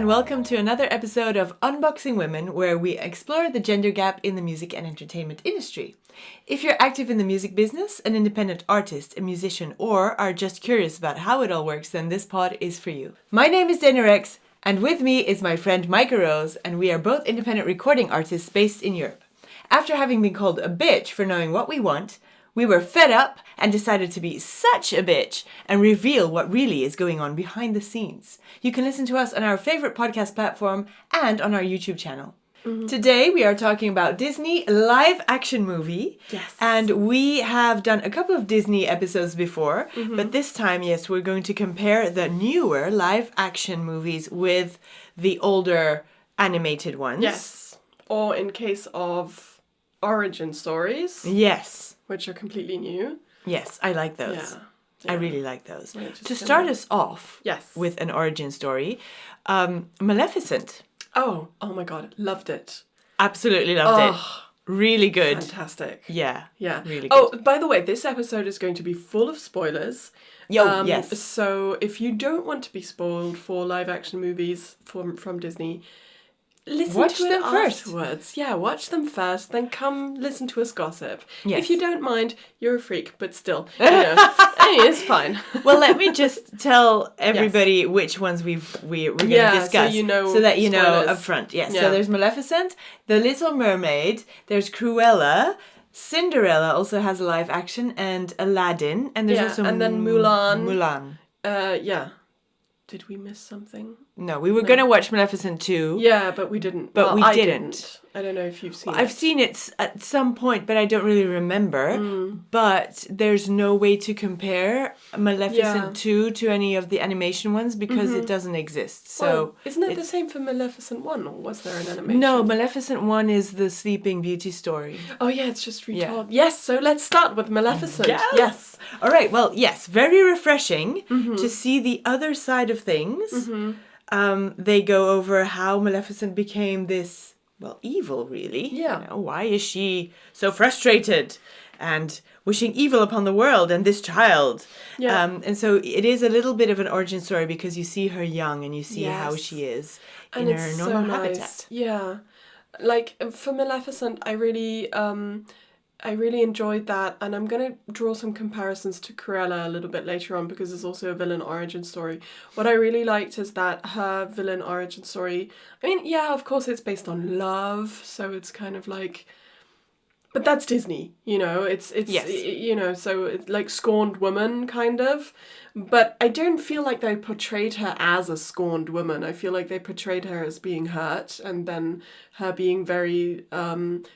and welcome to another episode of Unboxing Women, where we explore the gender gap in the music and entertainment industry. If you're active in the music business, an independent artist, a musician, or are just curious about how it all works, then this pod is for you. My name is Dana Rex, and with me is my friend Micah Rose, and we are both independent recording artists based in Europe. After having been called a bitch for knowing what we want, we were fed up and decided to be such a bitch and reveal what really is going on behind the scenes. You can listen to us on our favorite podcast platform and on our YouTube channel. Mm-hmm. Today we are talking about Disney live action movie. Yes. And we have done a couple of Disney episodes before, but this time, yes, we're going to compare the newer live action movies with the older animated ones. Yes. Or in case of origin stories. Yes. Which are completely new. Yes, I like those. Yeah. I really like those. Yeah, to start us off yes. with an origin story, Maleficent. Oh my god, loved it. Absolutely loved it. Really good. Fantastic. Yeah. Yeah. Really good. Oh, by the way, this episode is going to be full of spoilers. Yes. So if you don't want to be spoiled for live action movies from Disney, watch them afterwards. Yeah, watch them first, then come listen to us gossip. Yes. If you don't mind, you're a freak, but still, anyway, it's fine. Well, let me just tell everybody which ones we're going to discuss, so that you know up front. Yes. Yeah. So there's Maleficent, The Little Mermaid, there's Cruella, Cinderella also has a live action, and Aladdin, and there's also and then Mulan. Mulan. Did we miss something? No, we were going to watch Maleficent 2. Yeah, but we didn't. But I didn't. I don't know if you've seen it. I've seen it at some point, but I don't really remember. But there's no way to compare Maleficent 2 to any of the animation ones because it doesn't exist. So isn't it the same for Maleficent 1, or was there an animation? No, Maleficent 1 is the Sleeping Beauty story. Oh yeah, it's just retold. Yeah. Yes, so let's start with Maleficent. Yes. All right, well, yes, very refreshing to see the other side of things. They go over how Maleficent became this, well, evil, really. Yeah. You know, why is she so frustrated and wishing evil upon the world and this child? Yeah. And so it is a little bit of an origin story because you see her young and you see how she is in her normal habitat. Yeah. Like, for Maleficent, I really enjoyed that, and I'm going to draw some comparisons to Cruella a little bit later on because it's also a villain origin story. What I really liked is that her villain origin story, I mean, yeah, of course it's based on love, so it's kind of like, but that's Disney, you know, it's yes. You know, so it's like scorned woman, kind of. But I don't feel like they portrayed her as a scorned woman. I feel like they portrayed her as being hurt, and then her being very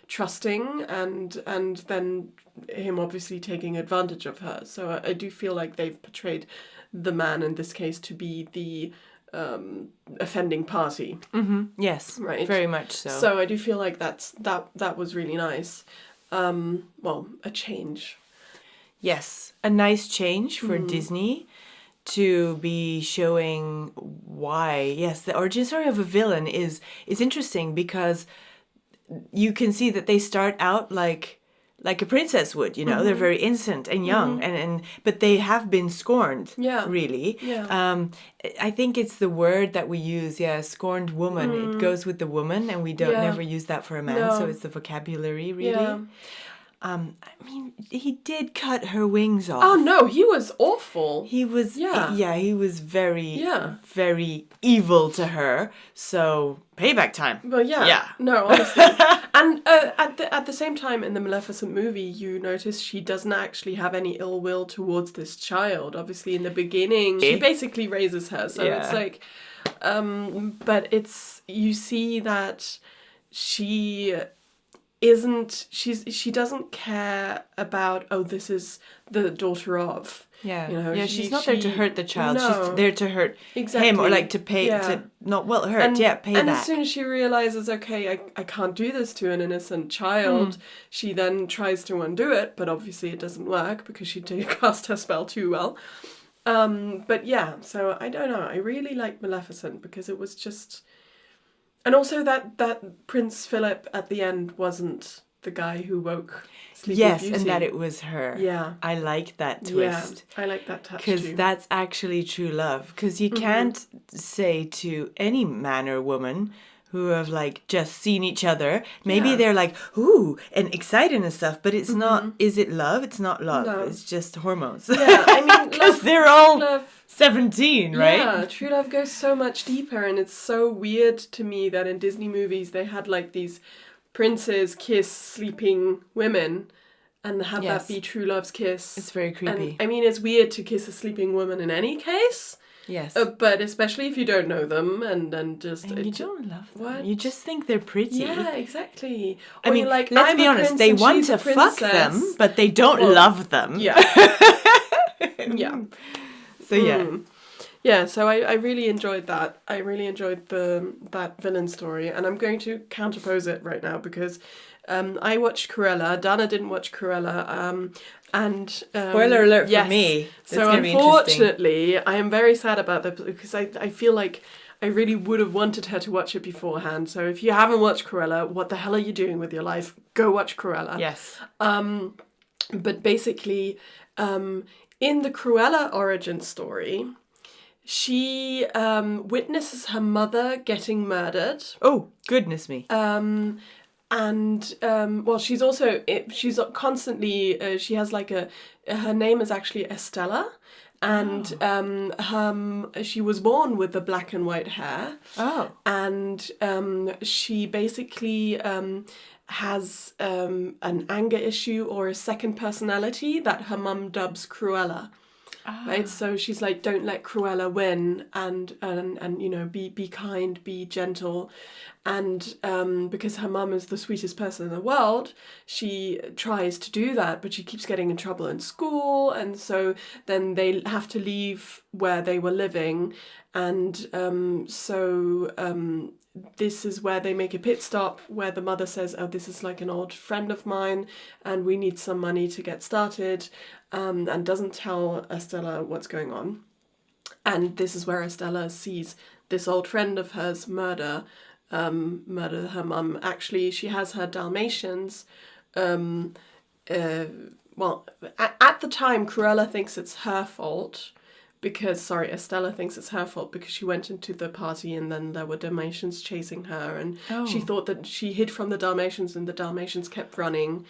trusting, and then him obviously taking advantage of her. So I do feel like they've portrayed the man in this case to be the offending party. Yes, right. Very much so. So I do feel like that was really nice. Well, a change. Yes, a nice change for Disney to be showing why. Yes, the origin story of a villain is interesting because you can see that they start out like a princess would, you know. They're very innocent and young, and but they have been scorned, really. Yeah. I think it's the word that we use, scorned woman. It goes with the woman, and we don't never use that for a man, so it's the vocabulary, really. Yeah. I mean, he did cut her wings off. Oh no, he was awful. He was, he was very, very evil to her. So payback time. Well, no, honestly. And at the same time, in the Maleficent movie, you notice she doesn't actually have any ill will towards this child. Obviously, in the beginning, she basically raises her. So it's like, but you see that she doesn't care about, this is the daughter of. Yeah. You know, she's not there to hurt the child. No. She's there to hurt him, or like to pay to not hurt, pay back. And as soon as she realizes, okay, I can't do this to an innocent child, she then tries to undo it, but obviously it doesn't work because she did cast her spell too well. But yeah, so I don't know. I really like Maleficent because it was just. And also that Prince Philip at the end wasn't the guy who woke Sleeping Yes, Beauty. and that it was her. Yeah. I like that twist. Yeah, I like that touch Because too. that's actually true love. Because you can't say to any man or woman who have like just seen each other, maybe Yeah. they're like, ooh, and excited and stuff, but it's not, is it love? It's not love. No. It's just hormones. Yeah, I mean, Because they're all love, 17, right? yeah, true love goes so much deeper, and it's so weird to me that in Disney movies they had like these princes kiss sleeping women and have Yes. that be true love's kiss. It's very creepy. And I mean, it's weird to kiss a sleeping woman in any case. Yes. But especially if you don't know them and just... And you don't love them. What? You just think they're pretty. Yeah, exactly. I Or mean, you're like, let's I'm be a honest, prince they and want she's to a fuck them, princess. but they don't Well, love them. Yeah. Yeah. So yeah. Yeah, so I really enjoyed that. I really enjoyed that villain story, and I'm going to counterpose it right now because I watched Cruella. Dana didn't watch Cruella. And Spoiler alert yes. for me. So gonna be interesting. unfortunately, I am very sad about that because I feel like I really would have wanted her to watch it beforehand. So if you haven't watched Cruella, what the hell are you doing with your life? Go watch Cruella. Yes. But basically, in the Cruella origin story, she witnesses her mother getting murdered. Oh, goodness me. And well, she's also she's constantly she has like her name is actually Estella, and she was born with the black and white hair. Oh. And she basically has an anger issue or a second personality that her mum dubs Cruella. Right, so she's like, don't let Cruella win, and you know, be kind, be gentle, and because her mum is the sweetest person in the world, she tries to do that, but she keeps getting in trouble in school, and so then they have to leave where they were living, and this is where they make a pit stop where the mother says, oh, this is like an old friend of mine and we need some money to get started, and doesn't tell Estella what's going on. And this is where Estella sees this old friend of hers murder her mum. Actually, she has her Dalmatians. Well, at the time, Cruella thinks it's her fault. Estella thinks it's her fault because she went into the party and then there were Dalmatians chasing her, and she thought that she hid from the Dalmatians and the Dalmatians kept running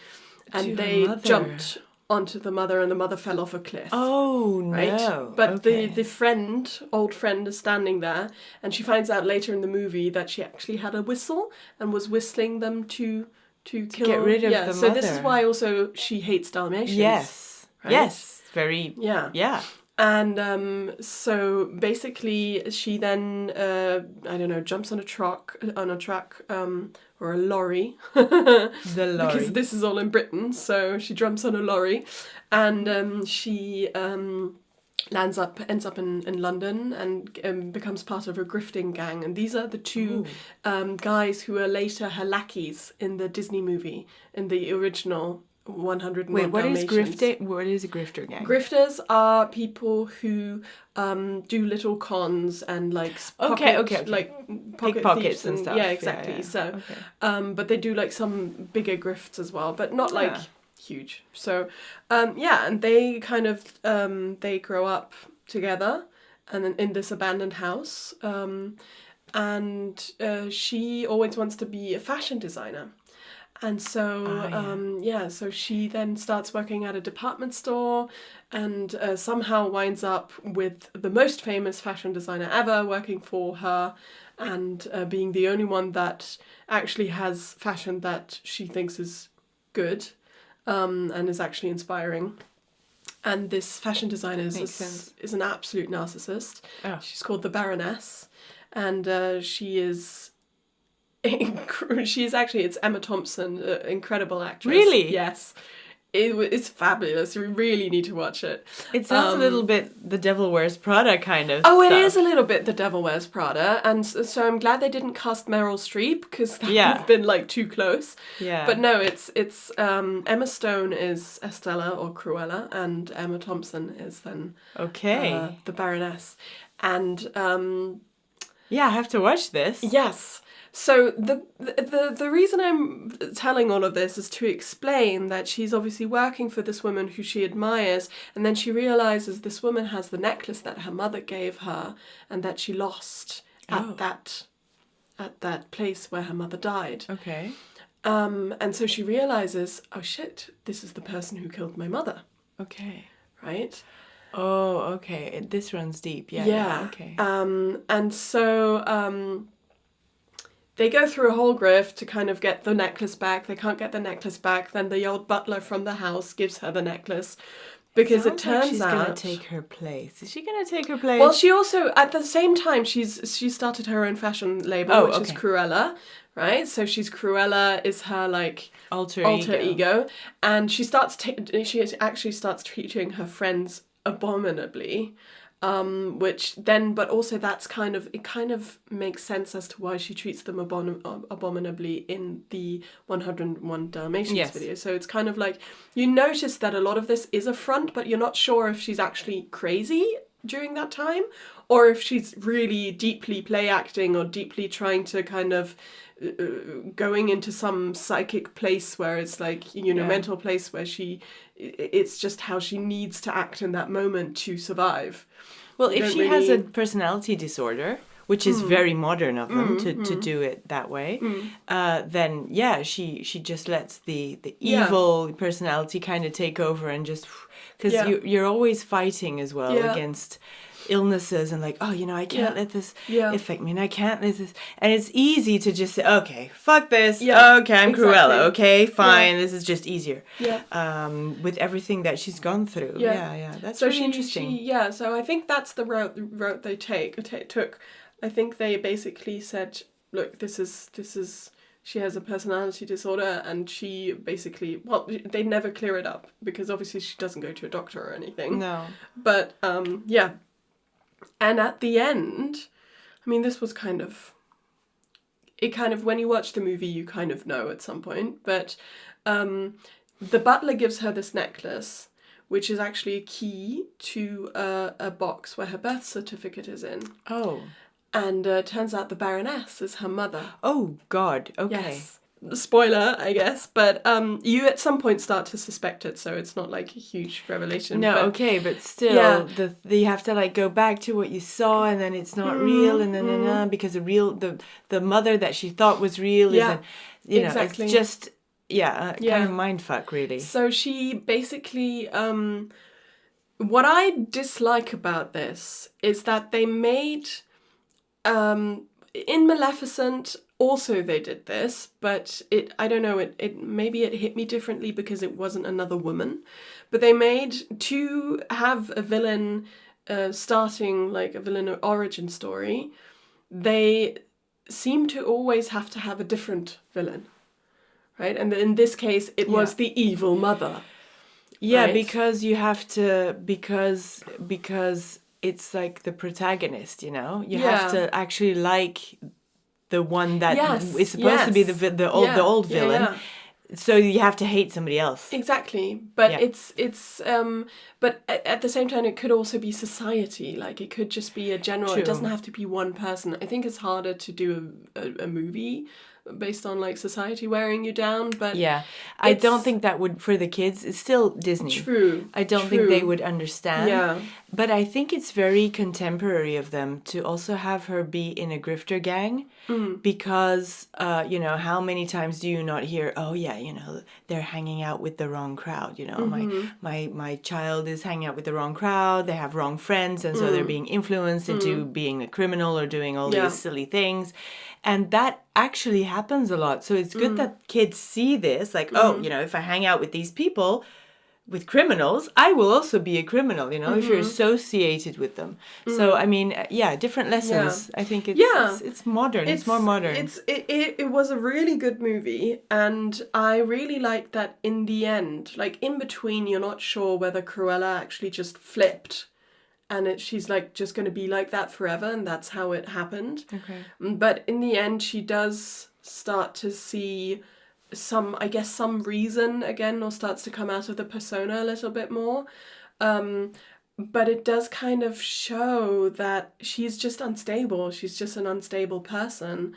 and they jumped onto the mother and the mother fell off a cliff. Oh, right? no. But okay. the old friend is standing there, and she finds out later in the movie that she actually had a whistle and was whistling them to kill. Get rid of the mother. So this is why also she hates Dalmatians. Yes. Right? Yes. Very. Yeah. Yeah. And so basically she then jumps on a truck or a lorry. The lorry. Because this is all in Britain, so she jumps on a lorry and she ends up in London and becomes part of a grifting gang. And these are the two guys who are later her lackeys in the Disney movie, in the original 101 Wait, what is Dalmatians. What is a grifter gang? Grifters are people who do little cons and like pickpockets and stuff. Yeah, exactly. Yeah. So, okay. but they do like some bigger grifts as well, but not like huge. So, and they kind of they grow up together and then in this abandoned house, and she always wants to be a fashion designer. And so, so she then starts working at a department store and somehow winds up with the most famous fashion designer ever working for her and being the only one that actually has fashion that she thinks is good and is actually inspiring. And this fashion designer is an absolute narcissist. Oh. She's called the Baroness, and she is... it's Emma Thompson, incredible actress. Really? Yes. It's fabulous. You really need to watch it. It sounds a little bit The Devil Wears Prada kind of Oh, stuff. it is a little bit The Devil Wears Prada. And so I'm glad they didn't cast Meryl Streep because that would have been like too close. Yeah. But no, it's Emma Stone is Estella or Cruella and Emma Thompson is then the Baroness. And Yeah, I have to watch this. Yes. So the reason I'm telling all of this is to explain that she's obviously working for this woman who she admires, and then she realizes this woman has the necklace that her mother gave her and that she lost Oh. at that place where her mother died. Okay. And so she realizes, oh shit, this is the person who killed my mother, Okay. right? Oh, okay. This runs deep. Yeah. Yeah. Okay. And so they go through a whole grift to kind of get the necklace back. They can't get the necklace back. Then the old butler from the house gives her the necklace because it Sounds like turns she's out gonna take her place. Is she gonna take her place? Well, she also at the same time she started her own fashion label, which is okay. Cruella, right? So she's Cruella is her like alter ego, and she actually starts treating her friends abominably. Which then, but also that's kind of makes sense as to why she treats them abominably in the 101 Dalmatians video. So it's kind of like, you notice that a lot of this is a front, but you're not sure if she's actually crazy during that time, or if she's really deeply play acting or deeply trying to kind of going into some psychic place where it's like, mental place where it's just how she needs to act in that moment to survive. Well, if she has a personality disorder, which is very modern of them to do it that way, then yeah, she just lets the evil personality kind of take over and just, because you're always fighting as well against illnesses and like, oh, I can't let this affect me, and I can't let this, and it's easy to just say, okay, fuck this, okay, I'm Cruella, okay, fine, this is just easier, with everything that she's gone through. That's really interesting. So I think that's the route they took. I think they basically said, look, this is she has a personality disorder, and she basically, they never clear it up because obviously she doesn't go to a doctor or anything. No. But and at the end, I mean, this was kind of, when you watch the movie, you kind of know at some point, but the butler gives her this necklace, which is actually a key to a box where her birth certificate is in. Oh. And turns out the Baroness is her mother. Oh, God. Okay. Yes. Spoiler, I guess, but you at some point start to suspect it, so it's not like a huge revelation. No, but still, you have to like go back to what you saw, and then it's not real, and then because the mother that she thought was real isn't, exactly. It's just kind of mindfuck, really. So she basically, what I dislike about this is that they made, in Maleficent, also they did this, but I don't know, it maybe it hit me differently because it wasn't another woman, but they made, to have a villain starting like a villain origin story, they seem to always have to have a different villain, right? And in this case it was the evil mother. Yeah, right? because you have to, because it's like the protagonist, you have to actually like the one that is supposed to be the old villain. Yeah. So you have to hate somebody else. Exactly. But it's but at the same time it could also be society. Like it could just be a general. True. It doesn't have to be one person. I think it's harder to do a movie based on like society wearing you down, but I don't think that would, for the kids, it's still Disney. True. I don't think they would understand. Yeah. But I think it's very contemporary of them to also have her be in a grifter gang, because how many times do you not hear, oh yeah, they're hanging out with the wrong crowd, my child is hanging out with the wrong crowd, they have wrong friends, and so they're being influenced into being a criminal or doing all these silly things. And that actually happens a lot. So it's good that kids see this, like, if I hang out with these people, with criminals, I will also be a criminal, if you're associated with them. So, I mean, different lessons. I think it's modern. It's more modern. It was a really good movie, and I really liked that in the end, like in between, you're not sure whether Cruella actually just flipped and she's like just going to be like that forever, and that's how it happened. Okay. But in the end, she does start to see some reason again, or starts to come out of the persona a little bit more. but it does kind of show that she's just unstable. She's just an unstable person,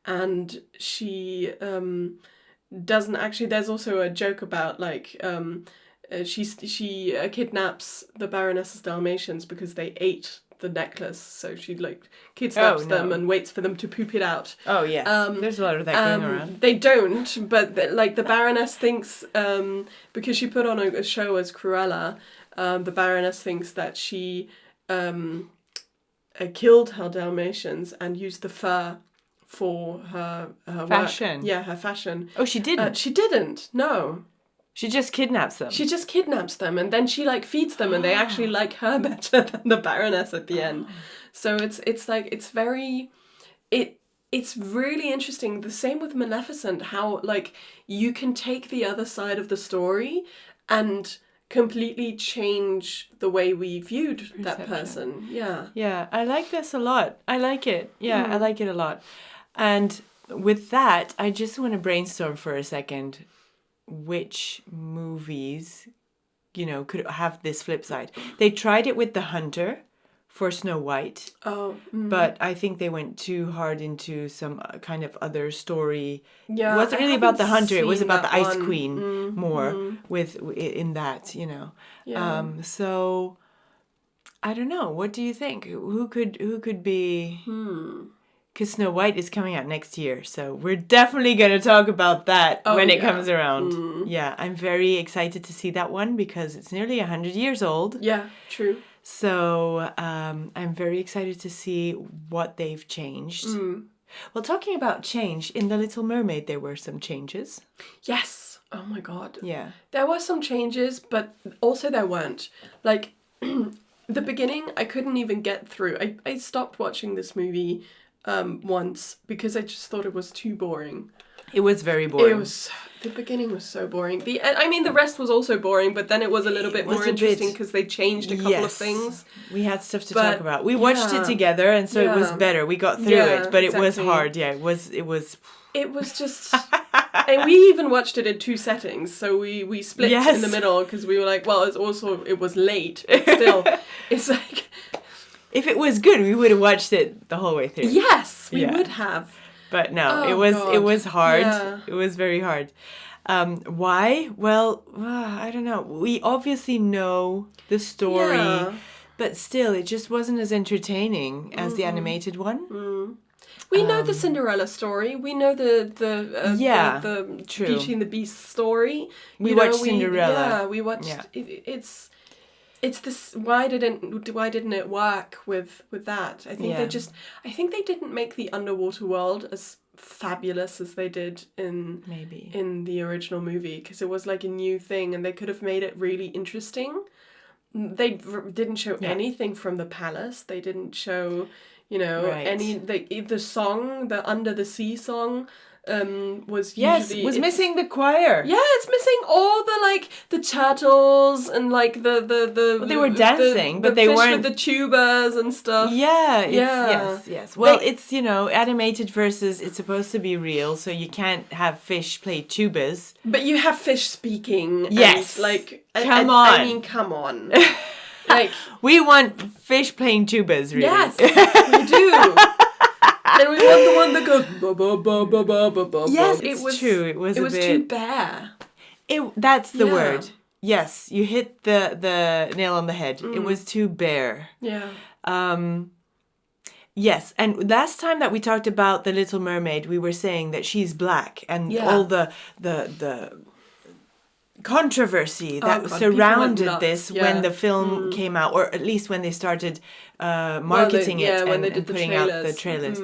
and she doesn't actually. There's also a joke about like she kidnaps the Baroness's Dalmatians because they ate the necklace, so she like kidnaps them and waits for them to poop it out. Oh yes, there's a lot of that going around. They don't, but like the Baroness thinks because she put on a show as Cruella, the Baroness thinks that she killed her Dalmatians and used the fur for her fashion. Work. Yeah, her fashion. Oh, she didn't. She didn't. No. She just kidnaps them. She just kidnaps them, and then she like feeds them, and they actually like her better than the Baroness at the end. So it's like it's very, it's really interesting. The same with Maleficent, how like you can take the other side of the story and completely change the way we viewed that person. Yeah. Yeah, I like this a lot. I like it. Yeah, I like it a lot. And with that, I just want to brainstorm for a second. Which movies, could have this flip side? They tried it with The Hunter for Snow White. Oh. But I think they went too hard into some kind of other story. Yeah. It wasn't really about The Hunter. It was about the Ice one. Queen more in that, Yeah. So I don't know. What do you think? Who could be? Because Snow White is coming out next year, so we're definitely going to talk about that when it comes around. Yeah, I'm very excited to see that one because it's nearly 100 years old. Yeah, true. So I'm very excited to see what they've changed. Well, talking about change, in The Little Mermaid there were some changes. Yes. Oh my God. Yeah. There were some changes, but also there weren't. Like, the beginning, I couldn't even get through. I stopped watching this movie once because I just thought it was too boring. It was very boring. The beginning was so boring. The rest was also boring, but then it was a little bit more interesting because they changed a couple of things. We had stuff to talk about. We watched it together, and so it was better. We got through it, but it was hard. Yeah, it was. It was just, and we even watched it in 2 settings. So we split in the middle because we were like, well, it was late, but still, it's like. If it was good, we would have watched it the whole way through. Yes, we would have. But no, it was hard. Yeah. It was very hard. Why? Well, I don't know. We obviously know the story, but still, it just wasn't as entertaining as the animated one. We know the Cinderella story. We know the Beauty and the Beast story. We watched Cinderella. Yeah, we watched. Yeah. It's this. Why didn't it work with that? I think they didn't make the underwater world as fabulous as they did in the original movie, because it was like a new thing, and they could have made it really interesting. They didn't show anything from the palace. They didn't show, any the song, the Under the Sea song. Was missing the choir. Yeah, it's missing all the turtles and like the they were dancing, but they weren't with the tubas and stuff. Yeah, yes. Well, it's animated versus it's supposed to be real, so you can't have fish play tubas. But you have fish speaking. Yes, and, come on. I mean, come on. Like we want fish playing tubas, really. Yes, we do. And we want the one that goes ba ba ba ba ba ba ba. Yes, it's true. It was too bare. That's the word. Yes, you hit the nail on the head. It was too bare. Yeah. Yes, and last time that we talked about The Little Mermaid, we were saying that she's black, and all the controversy that surrounded this when the film came out, or at least when they started marketing it and putting out the trailers.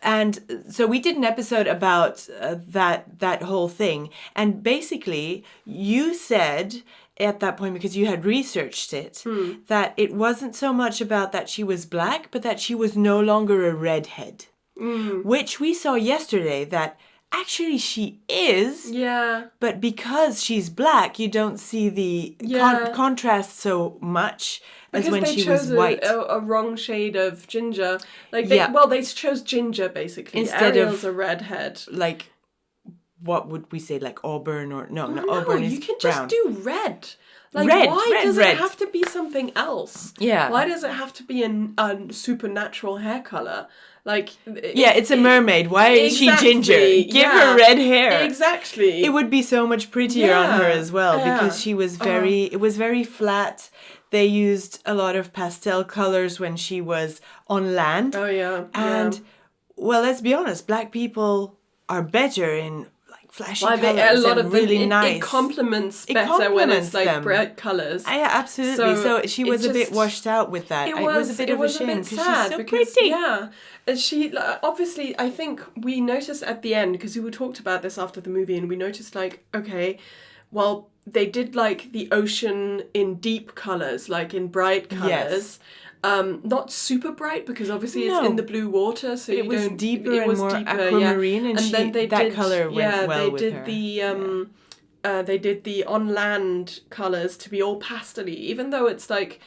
And so we did an episode about that whole thing. And basically, you said at that point, because you had researched it, that it wasn't so much about that she was black, but that she was no longer a redhead. Which we saw yesterday that actually she is. Yeah. But because she's black, you don't see the contrast so much as when she was white. Because they chose a wrong shade of ginger. Like they chose ginger basically. Instead Ariel's a redhead. Like, what would we say? Like auburn or... No, auburn is brown. You can just do red. Like, Red, why red, does red. it have to be something else? Yeah. Why does it have to be a supernatural hair color? Like, Yeah, it's a mermaid. Why is she ginger? Give her red hair. Exactly. It would be so much prettier on her as well, because she was it was very flat. They used a lot of pastel colors when she was on land. Oh, yeah. And, well, let's be honest, black people are better in like flashy Why colors a lot and of really them, nice. It complements better when it's like bright colors. Yeah, absolutely. So she was a bit washed out with that. It was a bit of a shame because she's so pretty. Yeah, and she obviously, I think we noticed at the end, because we talked about this after the movie, and we noticed like, okay, well, they did like the ocean in deep colors, like in bright colors. Yes. Not super bright, because obviously it's in the blue water, so it was deeper and more aquamarine, and then they that did, color went well with her. They did the on land colors to be all pastely, even though it's like,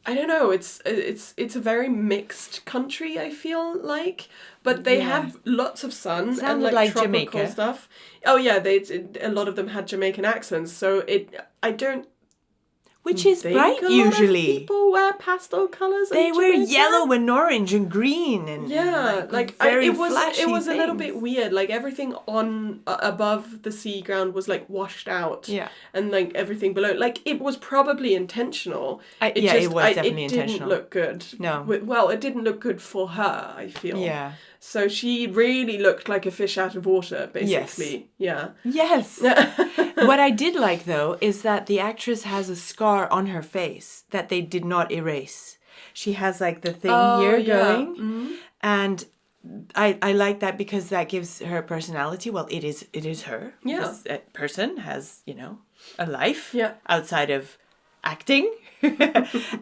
I don't know, it's a very mixed country, I feel like, but they have lots of sun and like tropical Jamaica stuff. Oh yeah, a lot of them had Jamaican accents, so which is bright usually. A lot of people wear pastel colors. They wear yellow and orange and green and it was a little bit weird. Like everything on above the sea ground was like washed out. Yeah, and like everything below, like it was probably intentional. It was definitely intentional. It didn't look good. No, well, it didn't look good for her, I feel. Yeah. So she really looked like a fish out of water, basically. Yes. Yeah. Yes. What I did like, though, is that the actress has a scar on her face that they did not erase. She has like the thing here going. Mm-hmm. And I like that because that gives her personality. Well, it is her. Yeah. This person has, a life outside of acting.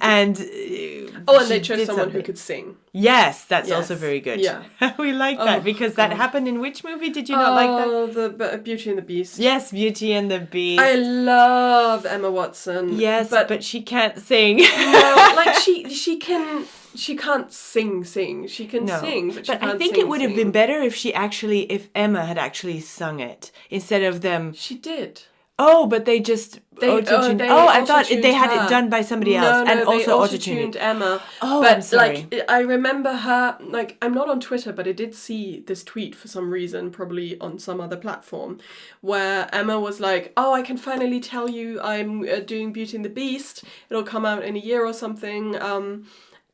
and they chose someone who could sing. Yes, that's also very good. Yeah. We like that because that happened in which movie? Did you not like that? Oh, the Beauty and the Beast. Yes, Beauty and the Beast. I love Emma Watson. Yes, but she can't sing. No, like she can't sing. She can sing, but she can't I think it would have been better if Emma had actually sung it instead of them. She did. Oh, but they just auto-tuned. I thought they had it done by somebody else, and also they auto-tuned Emma. Oh, but I'm sorry. Like I remember her. Like I'm not on Twitter, but I did see this tweet for some reason, probably on some other platform, where Emma was like, "Oh, I can finally tell you, I'm doing Beauty and the Beast. It'll come out in a year or something."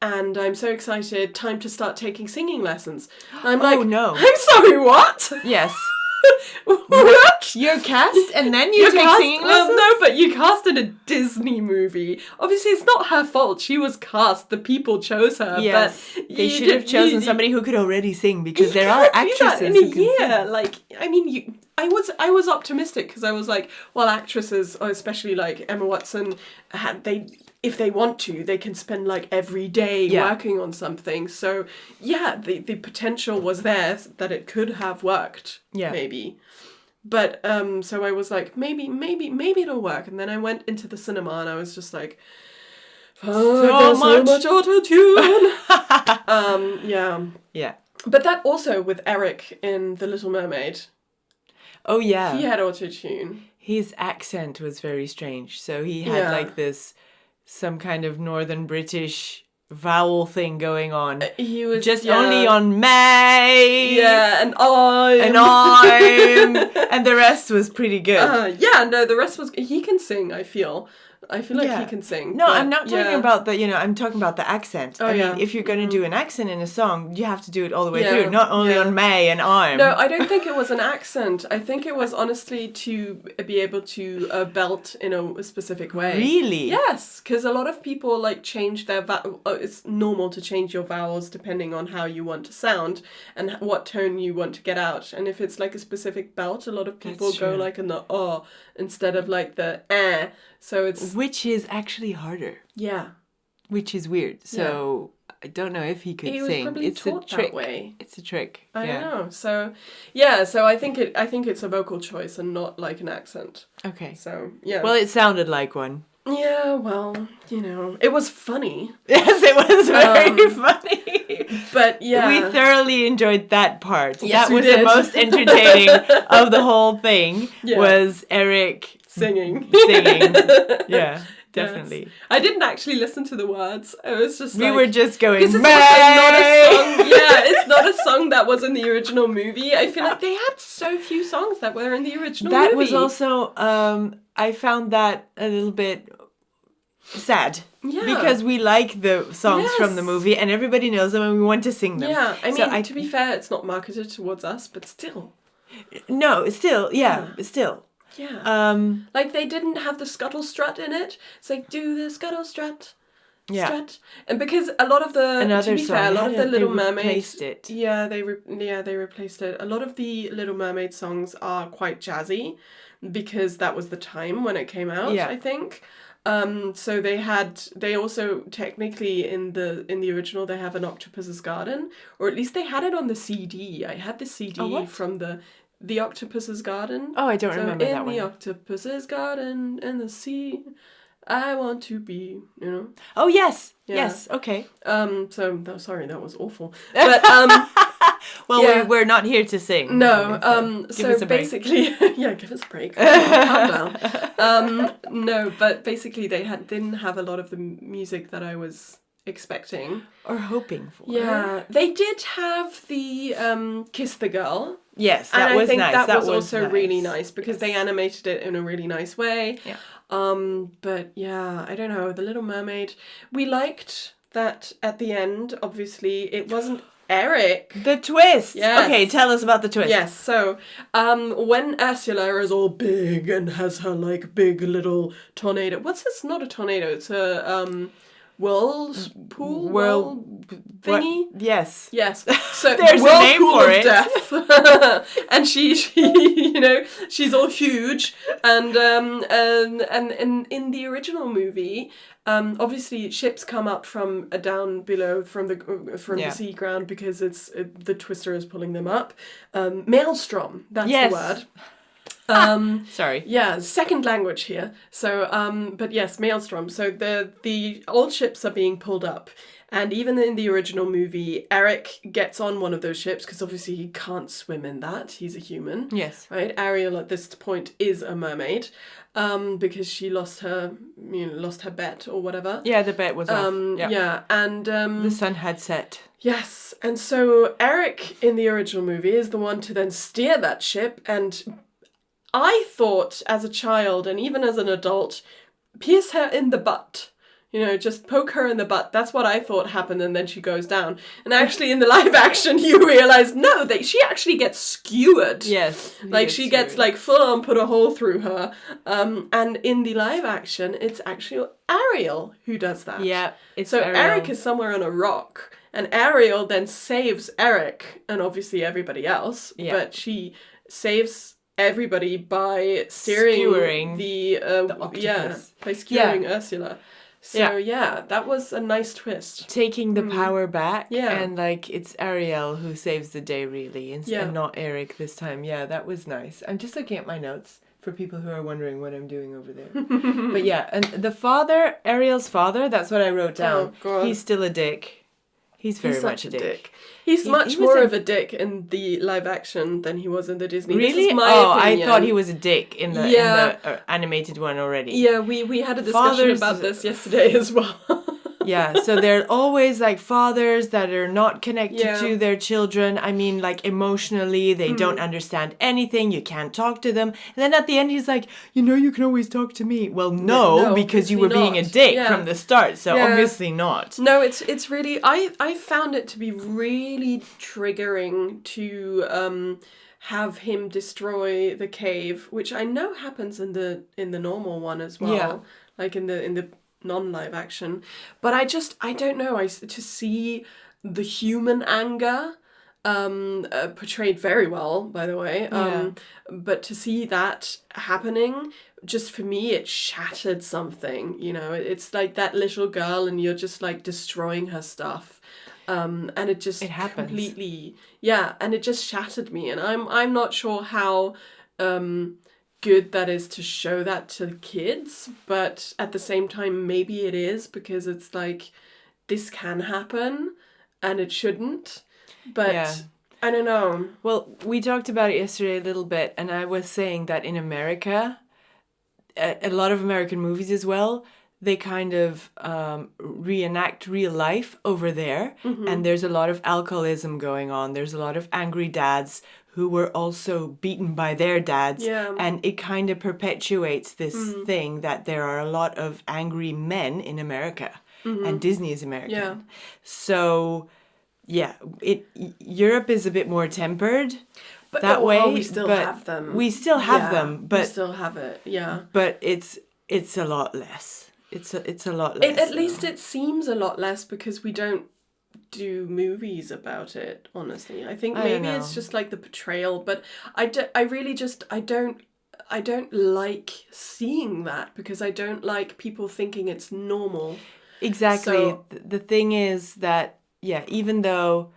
And I'm so excited. Time to start taking singing lessons. And I'm like, no! I'm sorry, what? Yes. What? You're cast and then you take singing lessons? No, but you cast in a Disney movie. Obviously, it's not her fault. She was cast. The people chose her. Yes, but they should have chosen somebody who could already sing because there are actresses in a year. Like, I mean, I was optimistic because I was like, well, actresses, especially like Emma Watson, if they want to, they can spend like every day working on something. So yeah, the potential was there that it could have worked. Yeah. Maybe. But so I was like, maybe it'll work. And then I went into the cinema and I was just like, so much auto-tune. Yeah. Yeah. But that also with Eric in The Little Mermaid. Oh yeah. He had auto-tune. His accent was very strange. So he had like some kind of Northern British vowel thing going on. He was just only on May. Yeah, and I'm. And the rest was pretty good. The rest was. He can sing, I feel. I feel like he can sing. No, I'm not talking about the, I'm talking about the accent. I mean, if you're going to do an Mm-hmm. accent in a song, you have to do it all the way through, not only on May and I'm. No, I don't think it was an accent. I think it was honestly to be able to belt in a specific way. Really? Yes, because a lot of people like change their it's normal to change your vowels depending on how you want to sound and what tone you want to get out. And if it's like a specific belt, a lot of people go like in the instead of like the eh. So it's... Which is actually harder. Yeah. Which is weird. So I don't know if he could sing. Was probably it's taught a trick. That way. It's a trick. I don't know. So so I think it's a vocal choice and not like an accent. Okay. So yeah. Well, it sounded like one. Yeah, well, it was funny. Yes, it was very funny. But yeah. We thoroughly enjoyed that part. Yes, that was the most entertaining of the whole thing was Eric singing. Yeah. Definitely. Yes. I didn't actually listen to the words. I was just We were just going, because it's May! also not a song. Yeah, it's not a song that was in the original movie. I feel like they had so few songs that were in the original movie. That was also, I found that a little bit sad. Yeah. Because we like the songs from the Yes. movie and everybody knows them and we want to sing them. Yeah, I So mean, to be fair, it's not marketed towards us, but still. No, still, still. Yeah. Like, they didn't have the scuttle strut in it. It's like, do the scuttle strut. Yeah. Strut. And because a lot of the, Another to be fair, a lot of the Little Mermaid. Replaced it. Yeah, they replaced it. A lot of the Little Mermaid songs are quite jazzy because that was the time when it came out, I think. So they also technically in the original they have an Octopus's Garden, or at least they had it on the CD. I had the CD from the Octopus's Garden. Oh, I don't remember that one. In the Octopus's Garden in the sea, I want to be, you know. Oh yes, Yeah. yes, okay. Sorry, that was awful. But well, we're not here to sing. No, give us a break. basically, yeah, give us a break. Calm down. No, but basically they didn't have a lot of the music that I was expecting. Or hoping for. Yeah, they did have the Kiss the Girl. Yes, that was nice. And I think that was also nice. really nice because they animated it in a really nice way. Yeah. But yeah, I don't know, The Little Mermaid, we liked that at the end, obviously, it wasn't Eric. The twist! Yes. Okay, tell us about the twist. Yes, so when Ursula is all big and has her like big little tornado. What's this? Not a tornado, it's a whirlpool thingy? Yes. Yes. So There's a name whirlpool for of it. death. And she you know, she's all huge and in the original movie, obviously ships come up from down below from the sea ground because the twister is pulling them up. Maelstrom, that's the word. Sorry. Yeah, second language here. So, but yes, Maelstrom. So the old ships are being pulled up. And even in the original movie, Eric gets on one of those ships because obviously he can't swim in that. He's a human. Yes. Right? Ariel at this point is a mermaid because she lost her bet or whatever. Yeah, the bet was off. Yeah, and... the sun had set. Yes, and so Eric in the original movie is the one to then steer that ship, and I thought as a child and even as an adult, pierce her in the butt. You know, just poke her in the butt. That's what I thought happened, and then she goes down. And actually in the live action you realise, no, she actually gets skewered. Yes. Like she gets like full on put a hole through her. And in the live action it's actually Ariel who does that. Yeah. So Ariel. Eric is somewhere on a rock. And Ariel then saves Eric and obviously everybody else. Yeah. But she saves everybody by skewering the octopus. By skewering Ursula. So yeah, that was a nice twist. Taking the power back. Yeah. And like it's Ariel who saves the day really and not Eric this time. Yeah, that was nice. I'm just looking at my notes for people who are wondering what I'm doing over there. But yeah, and the father, Ariel's father, that's what I wrote down. Oh, God. He's still a dick. He's very much a dick. He's much more of a dick in the live action than he was in the Disney. Really? This is my opinion. I thought he was a dick in the animated one already. Yeah, we had a discussion about this yesterday as well. Yeah, so they're always like fathers that are not connected to their children. I mean, like emotionally, they don't understand anything. You can't talk to them. And then at the end, he's like, you can always talk to me. Well, no, because you were being a dick from the start. So obviously not. No, it's really, I found it to be really triggering to have him destroy the cave, which I know happens in the normal one as well, like in the non-live action, but I don't know, to see the human anger portrayed very well, by the way, but to see that happening, just for me it shattered something. It's like that little girl and you're just like destroying her stuff, and it happens completely, and it just shattered me, and I'm not sure how good that is to show that to kids, but at the same time maybe it is, because it's like this can happen and it shouldn't, but I don't know. Well, we talked about it yesterday a little bit, and I was saying that in America, a lot of American movies as well, they kind of reenact real life over there. And there's a lot of alcoholism going on. There's a lot of angry dads who were also beaten by their dads. Yeah. And it kind of perpetuates this thing that there are a lot of angry men in America. And Disney is American. Yeah. So, yeah, Europe is a bit more tempered But that way. we still but have them. We still have them, we but still have it. Yeah. but it's a lot less. It's a lot less. At least it seems a lot less because we don't do movies about it, honestly. I think maybe it's just like the portrayal, but I really just I don't like seeing that because I don't like people thinking it's normal. Exactly. So, The thing is that, yeah, even though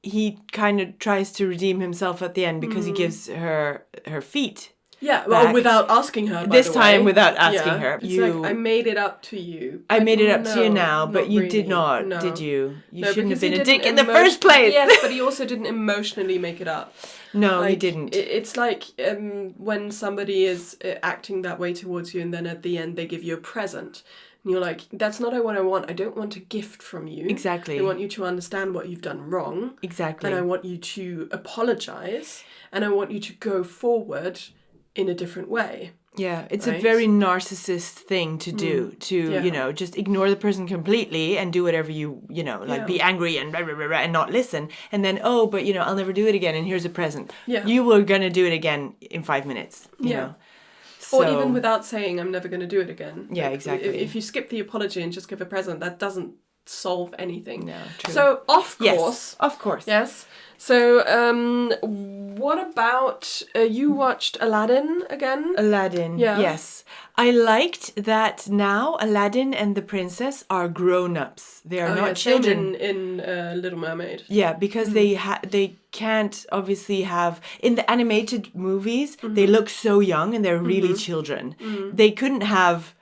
he kind of tries to redeem himself at the end because he gives her feet. yeah, well, back. without asking her, by This the time way. without asking her. It's like, I made it up to you. I made it up No, to you now, but not you really. did not, No. did you? You No, shouldn't have because been he a dick didn't in the first place. Yes, but he also didn't emotionally make it up. No, he Like, didn't. It's like when somebody is acting that way towards you and then at the end they give you a present. And you're like, that's not what I want. I don't want a gift from you. Exactly. I want you to understand what you've done wrong. Exactly. And I want you to apologize. And I want you to go forward in a different way. Yeah, it's a Right? very narcissist thing to do, to, just ignore the person completely and do whatever like be angry and blah, blah, blah, blah, and not listen. And then, but, I'll never do it again and here's a present. Yeah. You were going to do it again in 5 minutes, you know. Or So- even without saying, I'm never going to do it again. Yeah, Like, exactly. If you skip the apology and just give a present, that doesn't solve anything. No, true. So, of Yes, course. of course. Yes. So, what about, you watched Aladdin again? Aladdin, Yeah. yes. I liked that now Aladdin and the princess are grown-ups. They are not same children. in Little Mermaid. Yeah, because they can't obviously have in the animated movies. They look so young and they're really children. They couldn't have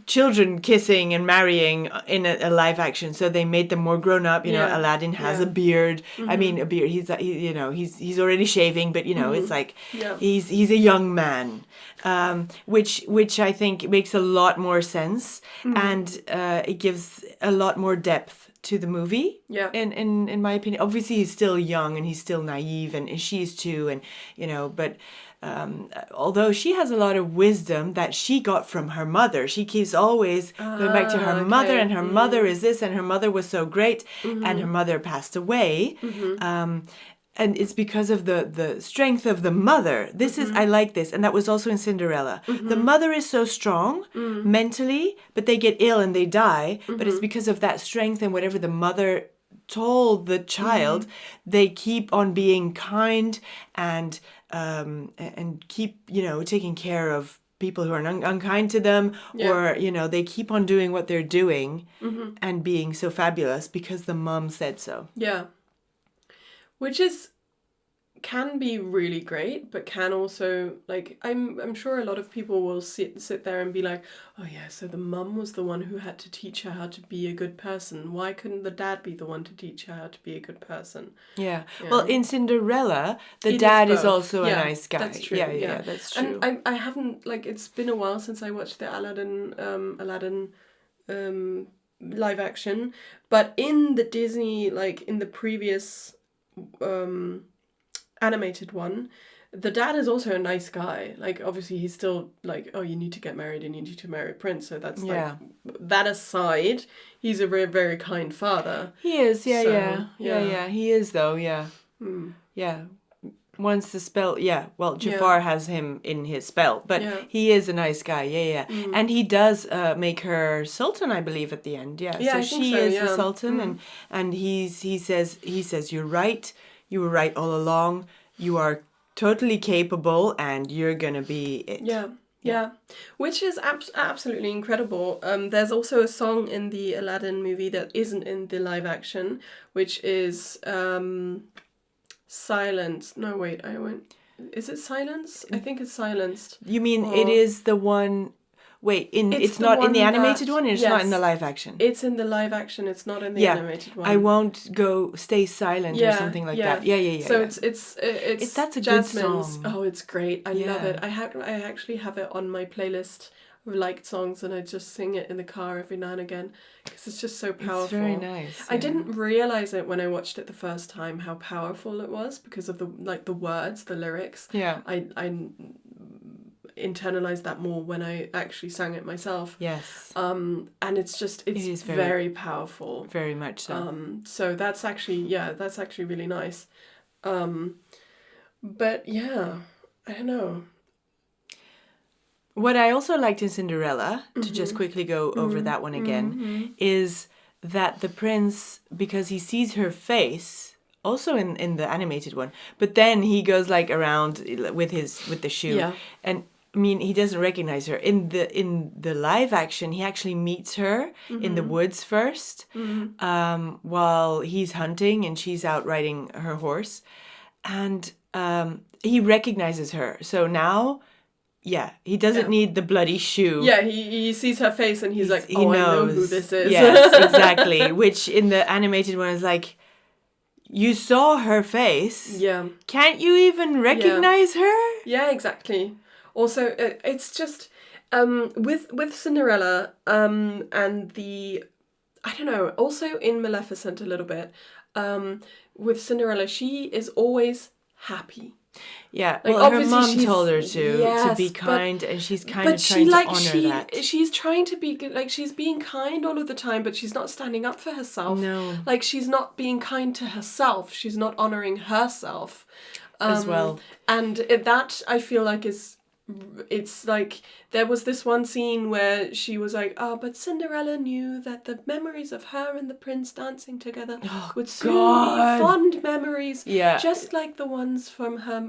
children kissing and marrying in a live action, so they made them more grown up. Aladdin has a beard. I mean, a beard. He's already shaving, but it's like he's a young man, which I think makes a lot more sense, and it gives a lot more depth to the movie. Yeah. In my opinion, obviously he's still young and he's still naive, and she's too, and but. Although she has a lot of wisdom that she got from her mother. She keeps always going back to her mother, and her mother is this, and her mother was so great, and her mother passed away. And it's because of the strength of the mother. This is, I like this. And that was also in Cinderella. The mother is so strong mentally, but they get ill and they die. But it's because of that strength and whatever the mother told the child, they keep on being kind and keep, taking care of people who are unkind to them, or, they keep on doing what they're doing and being so fabulous because the mom said so. Yeah. Which can be really great, but can also, like, I'm sure a lot of people will sit there and be like, oh yeah, so the mum was the one who had to teach her how to be a good person. Why couldn't the dad be the one to teach her how to be a good person? Yeah. Well, in Cinderella, the dad is also a nice guy. That's true. Yeah, that's true. And I haven't, like, it's been a while since I watched the Aladdin live action, but in the Disney, like, in the previous animated one, the dad is also a nice guy. Like, obviously he's still like, oh, you need to get married and you need to marry a prince. So that's like, that aside, he's a very, very kind father. He is, So, yeah. He is though, yeah. Yeah. Once the spell, Jafar has him in his spell, but he is a nice guy, and he does make her sultan, I believe, at the end, so I think she so, is the sultan, and he says you're right, you were right all along, you are totally capable, and you're gonna be it. Yeah, which is absolutely incredible. There's also a song in the Aladdin movie that isn't in the live action, which is Silence. No, wait, I went. Is it Silence? I think it's Silenced. You mean it is the one? Wait, it's not in the animated one. It's not in the live action. It's in the live action. It's not in the animated one. I won't go stay silent or something like that. Yeah. So it's that's a Jasmine's. good song. Oh, it's great. I love it. I actually have it on my playlist liked songs, and I just sing it in the car every now and again because it's just so powerful. It's very nice. I didn't realize it when I watched it the first time how powerful it was because of the words, the lyrics. Yeah. I internalized that more when I actually sang it myself. Yes. And it's very powerful. Very much so. So that's actually really nice. But yeah, I don't know. What I also liked in Cinderella, to just quickly go over that one again, is that the prince, because he sees her face, also in the animated one, but then he goes like around with the shoe, Yeah. and I mean he doesn't recognize her. In the live action, he actually meets her in the woods first, while he's hunting and she's out riding her horse, and he recognizes her. So now. Yeah, he doesn't need the bloody shoe. Yeah, he sees her face and he knows. I know who this is. Yes, exactly. Which in the animated one is like, you saw her face. Yeah. Can't you even recognize her? Yeah, exactly. Also, it's just with Cinderella and I don't know. Also in Maleficent a little bit. With Cinderella, she is always happy. Yeah, well, her mom told her to be kind, and she's kind of trying to honor that. She's trying to be good, like she's being kind all of the time, but she's not standing up for herself. No. Like she's not being kind to herself. She's not honoring herself. As well. And that, I feel like, it's like there was this one scene where she was like, but Cinderella knew that the memories of her and the prince dancing together would soon be fond memories, just like the ones from her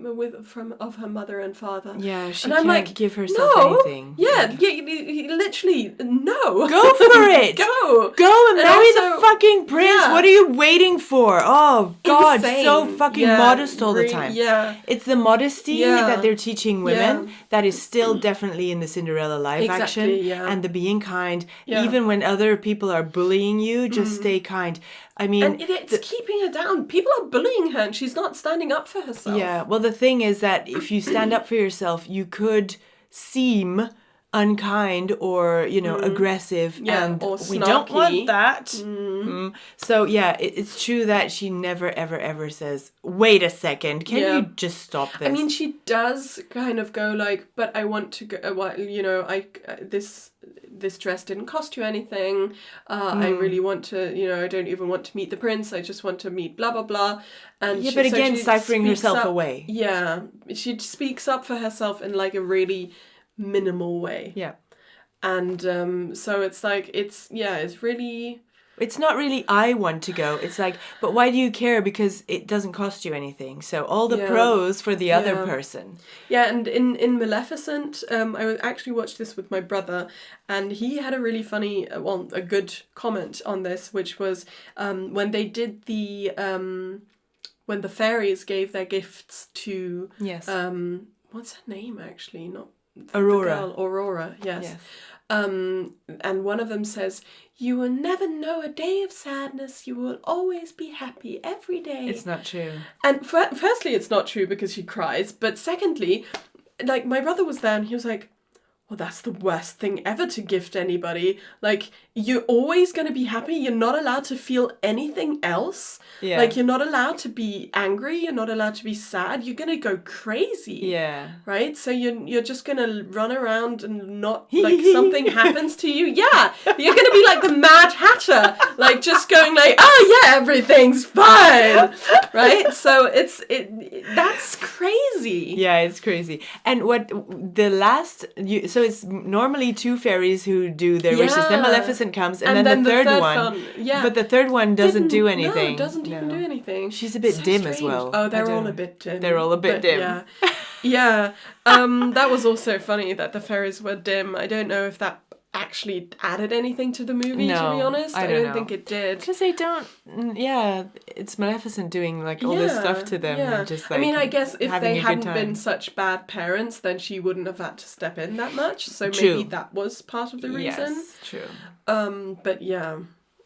of her mother and father. Yeah, she can't like, give herself anything. Yeah, literally, no. Go for it. Go and marry the fucking prince. Yeah. What are you waiting for? Oh God, Insane. so fucking modest all the time. Yeah, it's the modesty that they're teaching women that is still definitely in the Cinderella live action, and the being kind, even when other people are bullying you, just stay kind. I mean, and it's keeping her down. People are bullying her, and she's not standing up for herself. Yeah, well, the thing is that if you stand up for yourself, you could seem unkind or aggressive, and or we don't want that. So it's true that she never ever says, wait a second, can you just stop this? I mean, she does kind of go like, but I want to go, this dress didn't cost you anything, I really want to, I don't even want to meet the prince, I just want to meet blah blah blah. And but again, ciphering herself away. Yeah, she speaks up for herself in like a really minimal way. Yeah. And so it's like, it's really... It's not really I want to go. It's like, but why do you care? Because it doesn't cost you anything. So all the pros for the other person. Yeah, and in Maleficent, I actually watched this with my brother, and he had a really funny, a good comment on this, which was when they did when the fairies gave their gifts to... Yes. What's her name, actually? Not... Aurora. The girl, Aurora, yes. And one of them says, "You will never know a day of sadness. You will always be happy every day." It's not true. And firstly, it's not true because she cries. But secondly, like, my brother was there and he was like, well, that's the worst thing ever to gift anybody. Like, you're always going to be happy. You're not allowed to feel anything else. Yeah. Like, you're not allowed to be angry. You're not allowed to be sad. You're going to go crazy. Yeah. Right? So you're just going to run around and not, like, something happens to you. Yeah. You're going to be like the Mad Hatter. Like, just going like, oh, yeah, everything's fine. Right? So that's crazy. Yeah, it's crazy. And what the last... So it's normally two fairies who do their wishes. Then Maleficent comes, and then the third one. Yeah. But the third one doesn't do anything. No, doesn't even do anything. She's a bit so dim strange. as well. Oh, they're all a bit dim. They're all a bit dim. Yeah. Yeah. That was also funny that the fairies were dim. I don't know if that actually added anything to the movie, to be honest. I don't think it did. Because they don't... Yeah, it's Maleficent doing like all this stuff to them. Yeah. And just, like, I mean, I guess if they hadn't time. been such bad parents, then she wouldn't have had to step in that much. So True. maybe that was part of the reason. Yes, true. But yeah.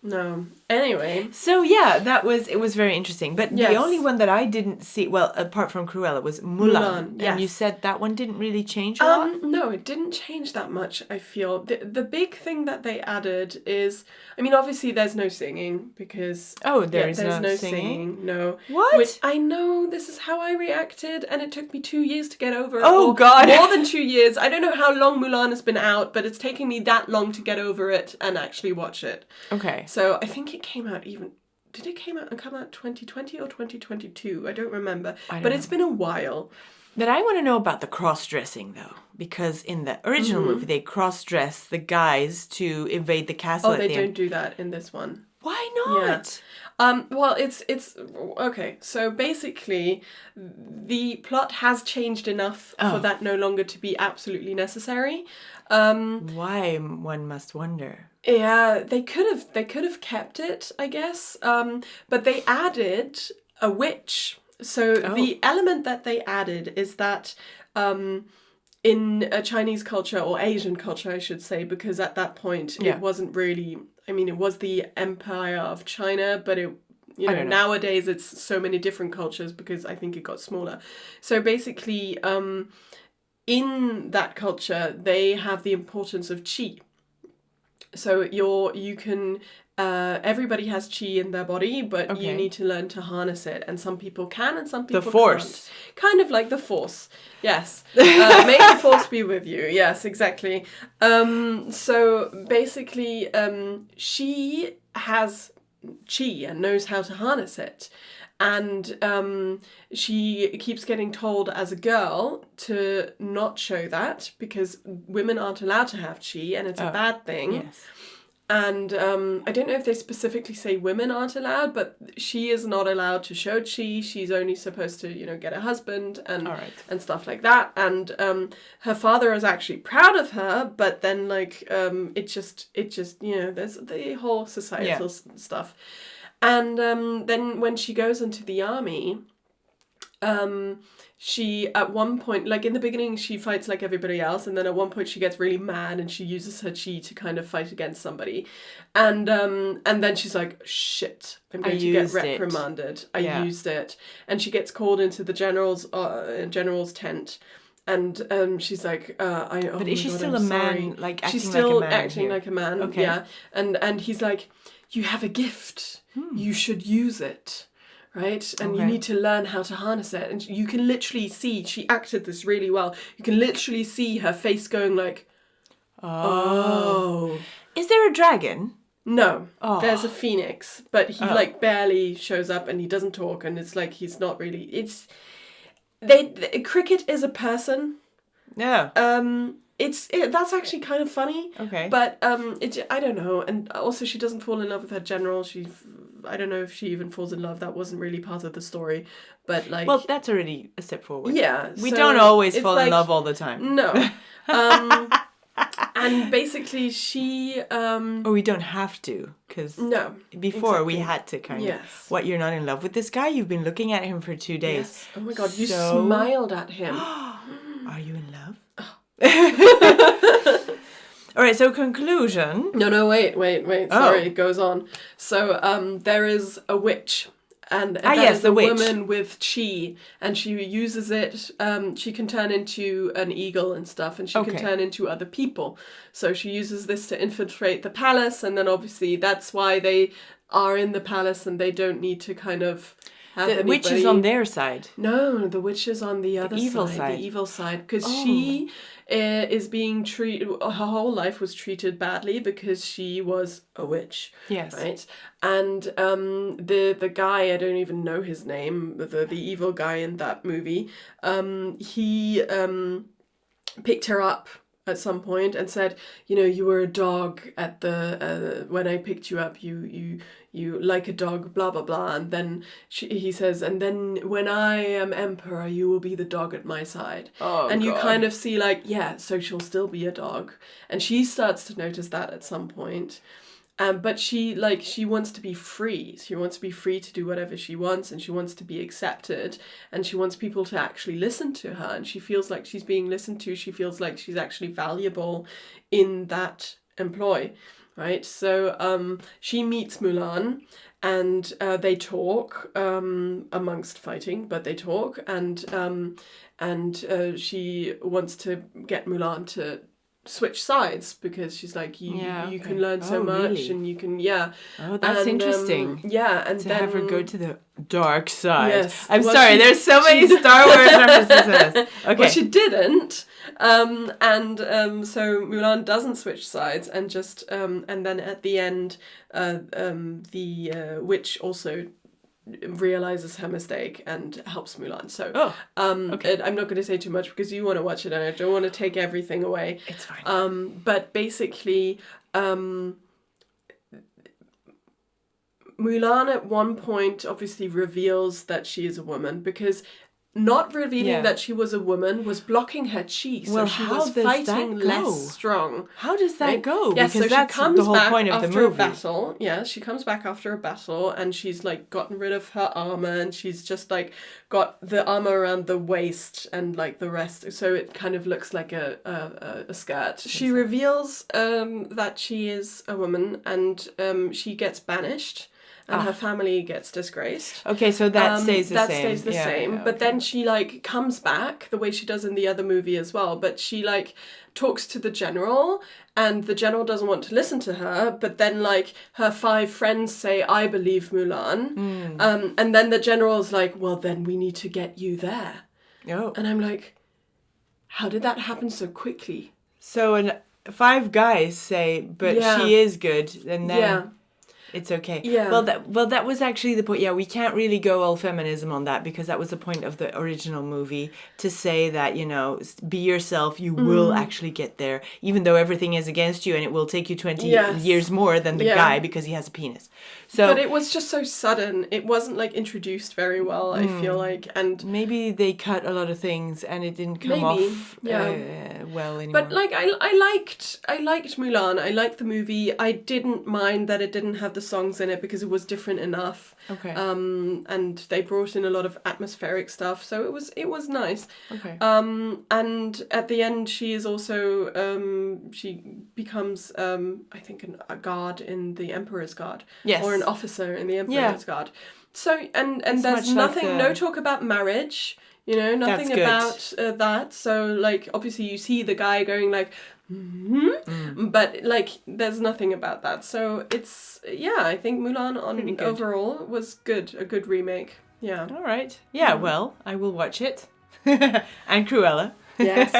No. Anyway. So yeah, it was very interesting. But the Yes. only one that I didn't see, well, apart from Cruella, was Mulan. Mulan, yes. And you said that one didn't really change a lot? No, it didn't change that much, I feel. The big thing that they added is, I mean, obviously there's no singing because... Oh, there's no singing? no. What? Which, I know, this is how I reacted, and it took me 2 years to get over it. Oh, or God. More than 2 years. I don't know how long Mulan has been out, but it's taken me that long to get over it and actually watch it. Okay. So I think it came out even... Did it come out 2020 or 2022? I don't remember. But it's been a while. But I want to know about the cross-dressing, though. Because in the original movie, they cross-dress the guys to invade the castle Oh, at they the don't end. do that in this one. Why not? Well, it's okay. So basically, the plot has changed enough for that no longer to be absolutely necessary. Why, one must wonder. Yeah, they could have kept it, I guess. But they added a witch. So the element that they added is that in a Chinese culture, or Asian culture, I should say, because at that point it wasn't really... I mean, it was the Empire of China, but nowadays it's so many different cultures because I think it got smaller. So basically, in that culture, they have the importance of qi. So you can... everybody has qi in their body, but you need to learn to harness it. And some people can, and some people The Force. can't. Kind of like the Force. Yes. May the Force be with you. Yes, exactly. So basically, she has qi and knows how to harness it. And she keeps getting told as a girl to not show that because women aren't allowed to have qi and it's a bad thing. Yes. And I don't know if they specifically say women aren't allowed, but she is not allowed to show qi. She's only supposed to, get a husband and stuff like that. And her father is actually proud of her, but then it just there's the whole societal stuff. And then when she goes into the army, she at one point, like in the beginning, she fights like everybody else, and then at one point she gets really mad and she uses her chi to kind of fight against somebody, and then she's like, "Shit, I'm going to get reprimanded. I used it," and she gets called into the general's tent. And she's like, but is she still I'm a sorry. man? Like acting she's still like a man acting here. like a man. Okay. Yeah, and he's like, "You have a gift. You should use it." Right? And you need to learn how to harness it. And you can literally see, she acted this really well. You can literally see her face going like, oh. Is there a dragon? No. There's a phoenix. But he barely shows up and he doesn't talk. And it's like, he's not really... Cricket is a person. Yeah. That's actually kind of funny. Okay. But I don't know. And also she doesn't fall in love with her general. I don't know if she even falls in love. That wasn't really part of the story. But like... Well, that's already a step forward. Yeah. We don't always fall in love all the time. No. And basically she... Or we don't have to. Because before we had to kind of... What, you're not in love with this guy? You've been looking at him for 2 days. Yes. Oh my God, you smiled at him. Are you in love? All right, so conclusion. No, wait. Sorry, it goes on. So there is a witch. And that is a woman with chi. And she uses it. She can turn into an eagle and stuff. And she can turn into other people. So she uses this to infiltrate the palace. And then obviously that's why they are in the palace. And they don't need to kind of... The witch is on their side. No, the witch is on the other side. The evil side. Because she is being treated... Her whole life was treated badly because she was a witch. Yes. Right? And the guy, I don't even know his name, the evil guy in that movie, he picked her up at some point and said, you were a dog at the when I picked you up, you like a dog, blah blah blah. And then he says, and then when I am emperor, you will be the dog at my side. And you kind of see like, so she'll still be a dog, and she starts to notice that at some point. But she wants to be free. She wants to be free to do whatever she wants, and she wants to be accepted, and she wants people to actually listen to her, and she feels like she's being listened to. She feels like she's actually valuable in that employ, right? So she meets Mulan, and they talk amongst fighting, but they talk, and she wants to get Mulan to switch sides because she's like, you can learn so much, really? and you can Oh, that's interesting. and To then have her go to the dark side. Yes. I'm Well, sorry, there's so many Star Wars references in this. Okay. Well, she didn't, so Mulan doesn't switch sides, and just and then at the end, the witch also realizes her mistake and helps Mulan. So okay. I'm not going to say too much because you want to watch it, and I don't want to take everything away. It's fine. But basically, Mulan at one point obviously reveals that she is a woman, because not revealing that she was a woman was blocking her chi, so she was fighting less strong. How does that go? Yes, because so that's she comes the whole back point of the after movie. a battle. Yeah, she comes back after a battle, and she's like gotten rid of her armor, and she's just like got the armor around the waist and like the rest, so it kind of looks like a skirt. She reveals that she is a woman, and she gets banished. And her family gets disgraced. Okay, so that stays the same. That stays the same. Yeah, but then she like comes back the way she does in the other movie as well. But she like talks to the general, and the general doesn't want to listen to her. But then like her 5 friends say, "I believe Mulan," and then the general's like, "Well, then we need to get you there." Oh. And I'm like, how did that happen so quickly? So 5 guys say, but she is good, and then it's okay. Yeah. Well, that was actually the point. Yeah, we can't really go all feminism on that, because that was the point of the original movie, to say that, you know, be yourself, you will actually get there, even though everything is against you, and it will take you 20 years more than the guy because he has a penis. So, but it was just so sudden. It wasn't like introduced very well, I feel like, and maybe they cut a lot of things and it didn't come off well anymore. But like I liked Mulan. I liked the movie. I didn't mind that it didn't have the songs in it because it was different enough. Okay. And they brought in a lot of atmospheric stuff, so it was nice. Okay. And at the end, she is also she becomes I think a guard in the Emperor's Guard. Yes. Or an officer in the Emperor's Guard. So and there's nothing, like no talk about marriage. You know, nothing about that. So like obviously you see the guy going like, but like there's nothing about that. So it's I think Mulan on overall was good, a good remake. Yeah. All right. Yeah. Well, I will watch it. And Cruella. Yes.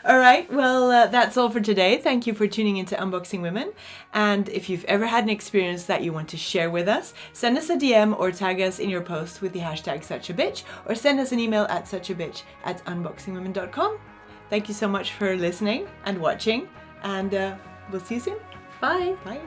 All right. Well, that's all for today. Thank you for tuning into Unboxing Women. And if you've ever had an experience that you want to share with us, send us a DM or tag us in your post with the hashtag suchabitch, or send us an email at suchabitch@unboxingwomen.com. Thank you so much for listening and watching, and we'll see you soon. Bye. Bye.